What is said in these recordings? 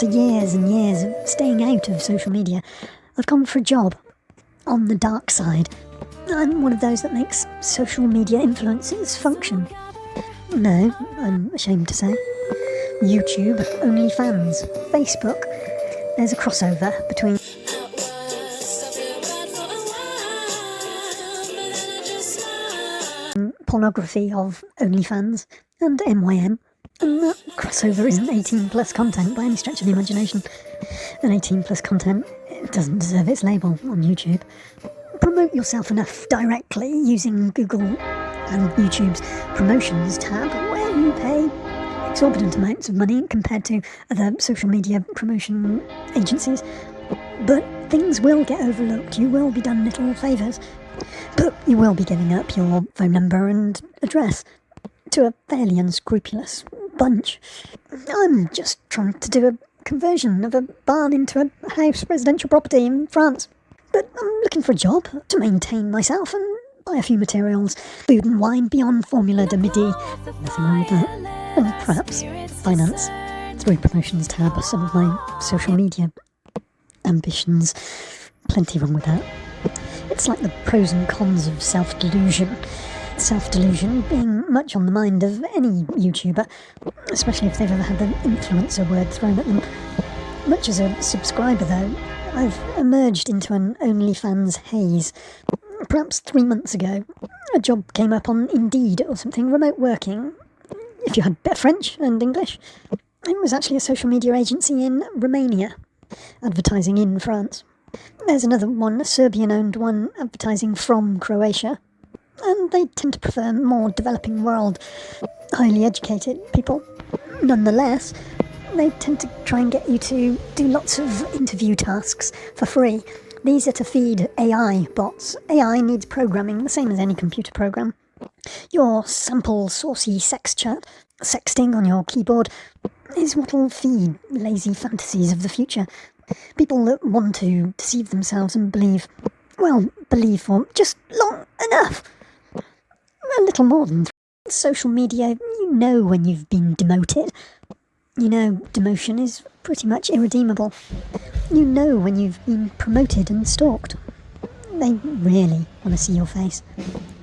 After years and years of staying out of social media, I've gone for a job on the dark side. I'm one of those that makes social media influencers function. No, I'm ashamed to say. YouTube, OnlyFans, Facebook. There's a crossover between pornography of OnlyFans and MYM. And that crossover isn't 18 plus content by any stretch of the imagination. And 18 plus content, it doesn't deserve its label on YouTube. Promote yourself enough directly using Google and YouTube's promotions tab, where you pay exorbitant amounts of money compared to other social media promotion agencies. But things will get overlooked. You will be done little favours. But you will be giving up your phone number and address to a fairly unscrupulous bunch. I'm just trying to do a conversion of a barn into a house residential property in France. But I'm looking for a job to maintain myself and buy a few materials, food and wine beyond Formula de Midi. Nothing wrong with that. And perhaps finance through promotions tab some of my social media ambitions. Plenty wrong with that. It's like the pros and cons of self-delusion. Self-delusion being much on the mind of any YouTuber, especially if they've ever had the influencer word thrown at them. Much as a subscriber, though, I've emerged into an OnlyFans haze. Perhaps 3 months ago, a job came up on Indeed or something, remote working, if you had a bit of French and English. It was actually a social media agency in Romania, advertising in France. There's another one, a Serbian-owned one, advertising from Croatia. And they tend to prefer more developing world, highly educated people. Nonetheless, they tend to try and get you to do lots of interview tasks for free. These are to feed AI bots. AI needs programming, the same as any computer program. Your sample saucy sex chat, sexting on your keyboard, is what'll feed lazy fantasies of the future. People that want to deceive themselves and believe for just long enough. A little more than social media, you know when you've been demoted. You know demotion is pretty much irredeemable. You know when you've been promoted and stalked. They really want to see your face.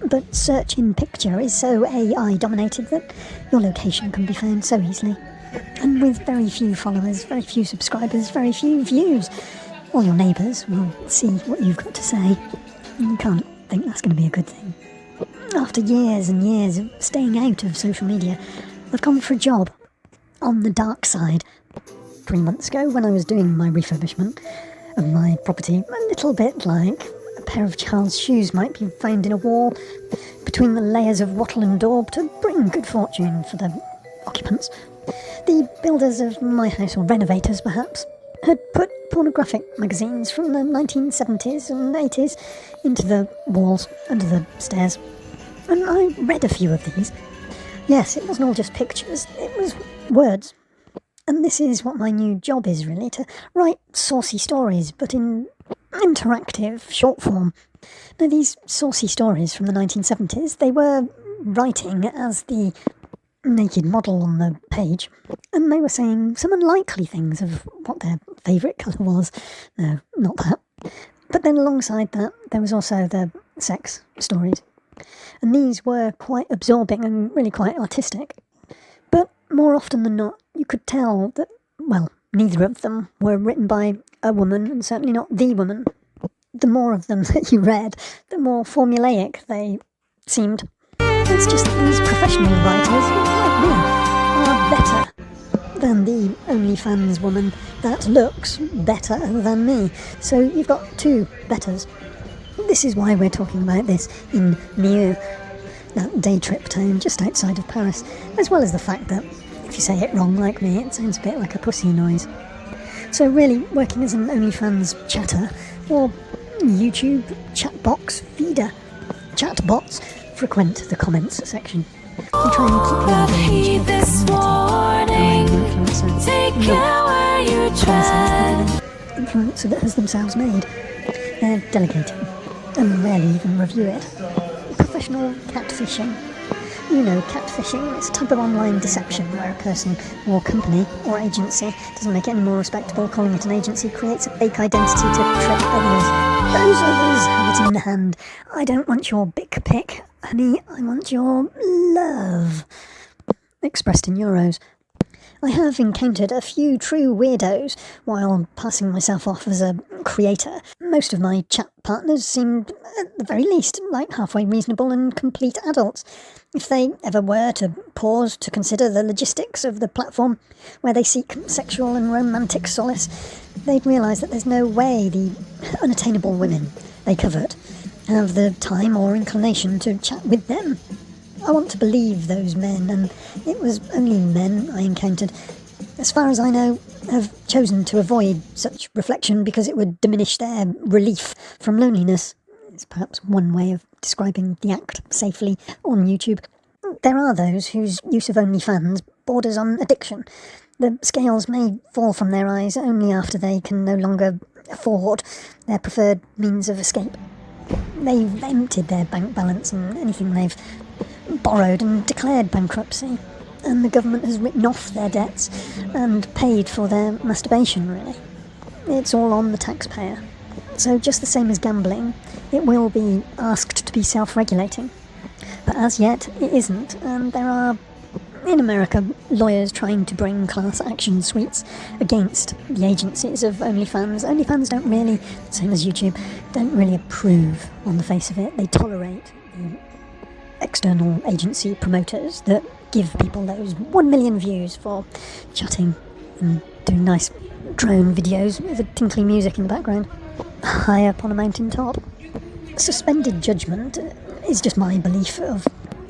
But search in picture is so AI dominated that your location can be found so easily. And with very few followers, very few subscribers, very few views, all your neighbours will see what you've got to say. And you can't think that's going to be a good thing. After years and years of staying out of social media, I've gone for a job on the dark side. 3 months ago, when I was doing my refurbishment of my property, a little bit like a pair of child's shoes might be found in a wall between the layers of wattle and daub to bring good fortune for the occupants. The builders of my house, or renovators perhaps, had put pornographic magazines from the 1970s and 80s into the walls under the stairs. And I read a few of these. Yes, it wasn't all just pictures, it was words. And this is what my new job is, really, to write saucy stories, but in interactive short form. Now, these saucy stories from the 1970s, they were writing as the naked model on the page, and they were saying some unlikely things of what their favourite colour was. No, not that. But then alongside that, there was also the sex stories. And these were quite absorbing and really quite artistic. But more often than not, you could tell that, well, neither of them were written by a woman, and certainly not the woman. The more of them that you read, the more formulaic they seemed. It's just that these professional writers, like me, are better than the OnlyFans woman that looks better than me. So you've got two betters. This is why we're talking about this in Meaux, that daytrip town just outside of Paris, as well as the fact that if you say it wrong like me, it sounds a bit like a pussy noise. So really, working as an OnlyFans chatter, or YouTube chatbox feeder, chatbots frequent the comments section. You try and keep your this morning. Take care where you tread. Influencer that has themselves made. They're delegating and rarely even review it. Professional catfishing. You know catfishing. It's a type of online deception where a person or company or agency doesn't make it any more respectable. Calling it an agency creates a fake identity to trick others. Those others have it in the hand. I don't want your bick pic, honey. I want your love. Expressed in euros. I have encountered a few true weirdos while passing myself off as a creator. Most of my chat partners seemed, at the very least, like halfway reasonable and complete adults. If they ever were to pause to consider the logistics of the platform where they seek sexual and romantic solace, they'd realise that there's no way the unattainable women they covet have the time or inclination to chat with them. I want to believe those men, and it was only men I encountered, as far as I know, have chosen to avoid such reflection because it would diminish their relief from loneliness. It's perhaps one way of describing the act safely on YouTube. There are those whose use of OnlyFans borders on addiction. The scales may fall from their eyes only after they can no longer afford their preferred means of escape. They've emptied their bank balance and anything they've borrowed and declared bankruptcy, and the government has written off their debts and paid for their masturbation, really. It's all on the taxpayer. So just the same as gambling, it will be asked to be self-regulating. But as yet, it isn't, and there are, in America, lawyers trying to bring class action suits against the agencies of OnlyFans. OnlyFans don't really, same as YouTube, don't really approve on the face of it. They tolerate the external agency promoters that give people those 1 million views for chatting and doing nice drone videos with a tinkly music in the background, high up on a mountain top. Suspended judgment is just my belief of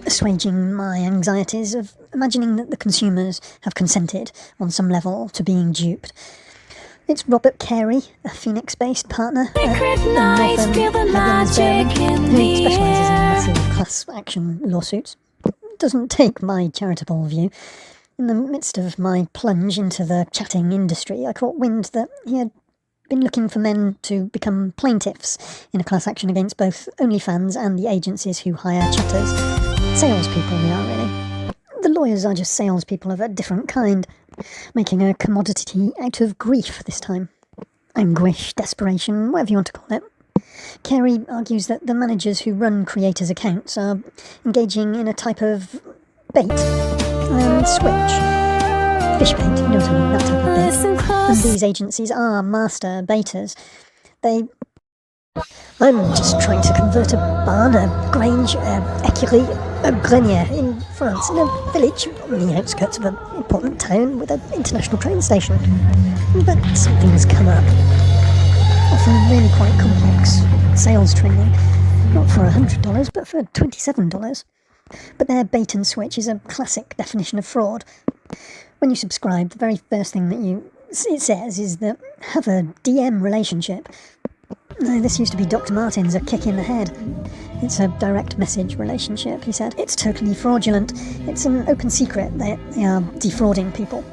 assuaging my anxieties of imagining that the consumers have consented on some level to being duped. It's Robert Carey, a Phoenix-based partner at Northern who specialises in massive class action lawsuits. Doesn't take my charitable view. In the midst of my plunge into the chatting industry, I caught wind that he had been looking for men to become plaintiffs in a class action against both OnlyFans and the agencies who hire chatters. Salespeople we are, really. The lawyers are just salespeople of a different kind, making a commodity out of grief this time. Anguish, desperation, whatever you want to call it. Carey argues that the managers who run creators' accounts are engaging in a type of bait and switch. Fish bait, you know what I mean, that type of bait. And these agencies are master baiters. I'm just trying to convert a barn, a grange, écurie, a grenier in France, in a village on the outskirts of an important town with an international train station. But something's come up. Often really quite complex sales training. Not for $100, but for $27. But their bait and switch is a classic definition of fraud. When you subscribe, the very first thing that it says is that have a DM relationship. No, this used to be Dr. Martin's a kick in the head. It's a direct message relationship, he said. It's totally fraudulent. It's an open secret that they are defrauding people.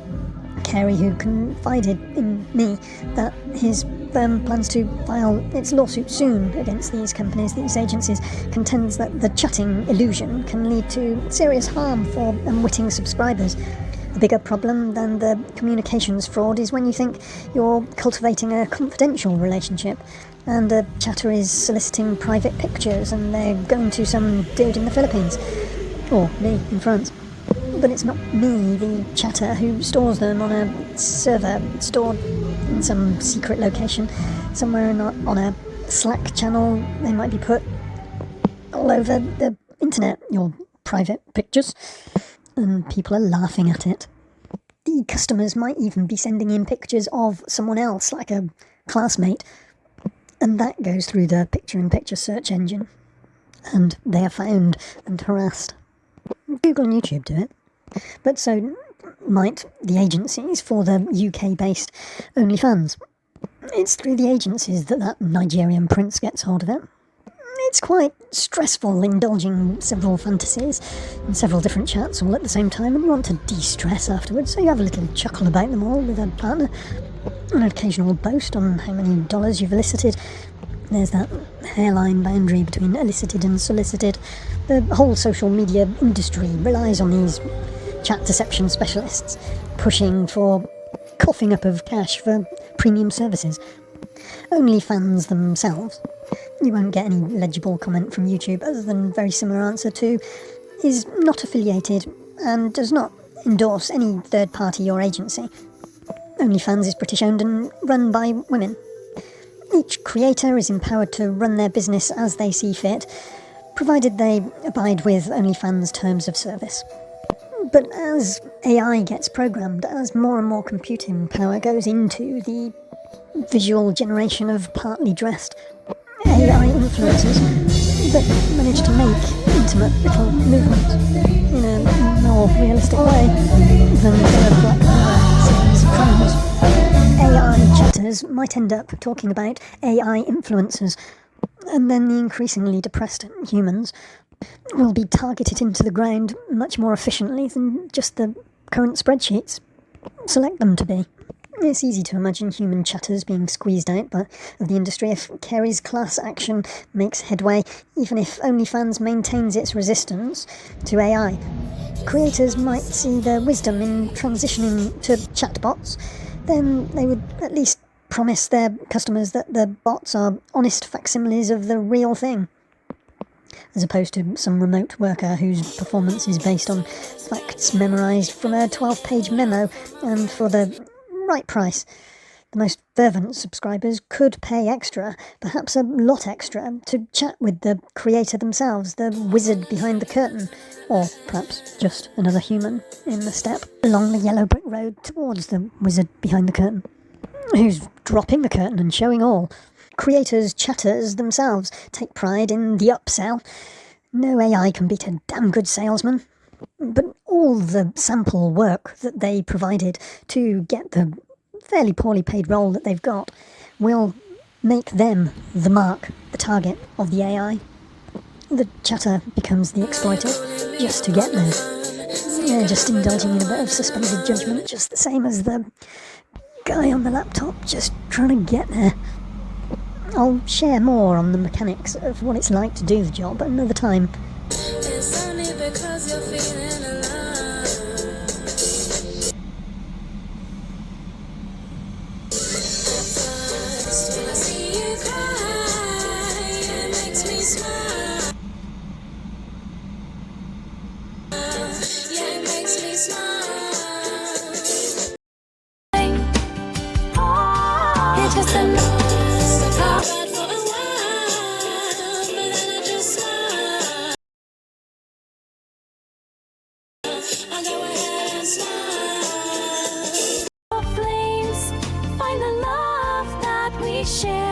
Carey, who confided in me that his firm plans to file its lawsuit soon against these companies, these agencies, contends that the chatting illusion can lead to serious harm for unwitting subscribers. A bigger problem than the communications fraud is when you think you're cultivating a confidential relationship and a chatter is soliciting private pictures and they're going to some dude in the Philippines, or me in France. But it's not me, the chatter, who stores them on a server stored in some secret location somewhere on a Slack channel. They might be put all over the internet, your private pictures, and people are laughing at it. The customers might even be sending in pictures of someone else, like a classmate, and that goes through the picture-in-picture search engine, and they are found and harassed. Google and YouTube do it, but so might the agencies for the UK-based OnlyFans. It's through the agencies that Nigerian prince gets hold of it. It's quite stressful indulging several fantasies in several different chats all at the same time, and you want to de-stress afterwards, so you have a little chuckle about them all with a partner, an occasional boast on how many dollars you've elicited, There's that hairline boundary between elicited and solicited. The whole social media industry relies on these chat deception specialists pushing for coughing up of cash for premium services. OnlyFans themselves, you won't get any legible comment from YouTube other than very similar answer to, is not affiliated and does not endorse any third party or agency. OnlyFans is British owned and run by women. Each creator is empowered to run their business as they see fit, provided they abide with OnlyFans' terms of service. But as AI gets programmed, as more and more computing power goes into the visual generation of partly dressed AI influencers that manage to make intimate little movements in a more realistic way than the Black Mirror series promos, AI chatters might end up talking about AI influencers, and then the increasingly depressed humans will be targeted into the ground much more efficiently than just the current spreadsheets select them to be. It's easy to imagine human chatters being squeezed out of the industry if Kerry's class action makes headway, even if OnlyFans maintains its resistance to AI. Creators might see the wisdom in transitioning to chatbots, then they would at least promise their customers that the bots are honest facsimiles of the real thing, as opposed to some remote worker whose performance is based on facts memorised from a 12-page memo, and for the right price. The most fervent subscribers could pay extra, perhaps a lot extra, to chat with the creator themselves, the wizard behind the curtain, or perhaps just another human in the step along the yellow brick road towards the wizard behind the curtain, who's dropping the curtain and showing all. Creators, chatters themselves take pride in the upsell. No AI can beat a damn good salesman. But all the sample work that they provided to get the fairly poorly paid role that they've got will make them the mark, the target of the AI. The chatter becomes the exploiter just to get there. They're just indulging in a bit of suspended judgment, just the same as the guy on the laptop just trying to get there. I'll share more on the mechanics of what it's like to do the job at another time. It's only because you're feeling alive. First, when I see you cry, it makes me smile. Yeah, it makes me smile. It's just a bad for a while, but then I just smile. I go ahead and smile. Flames, find the love that we share.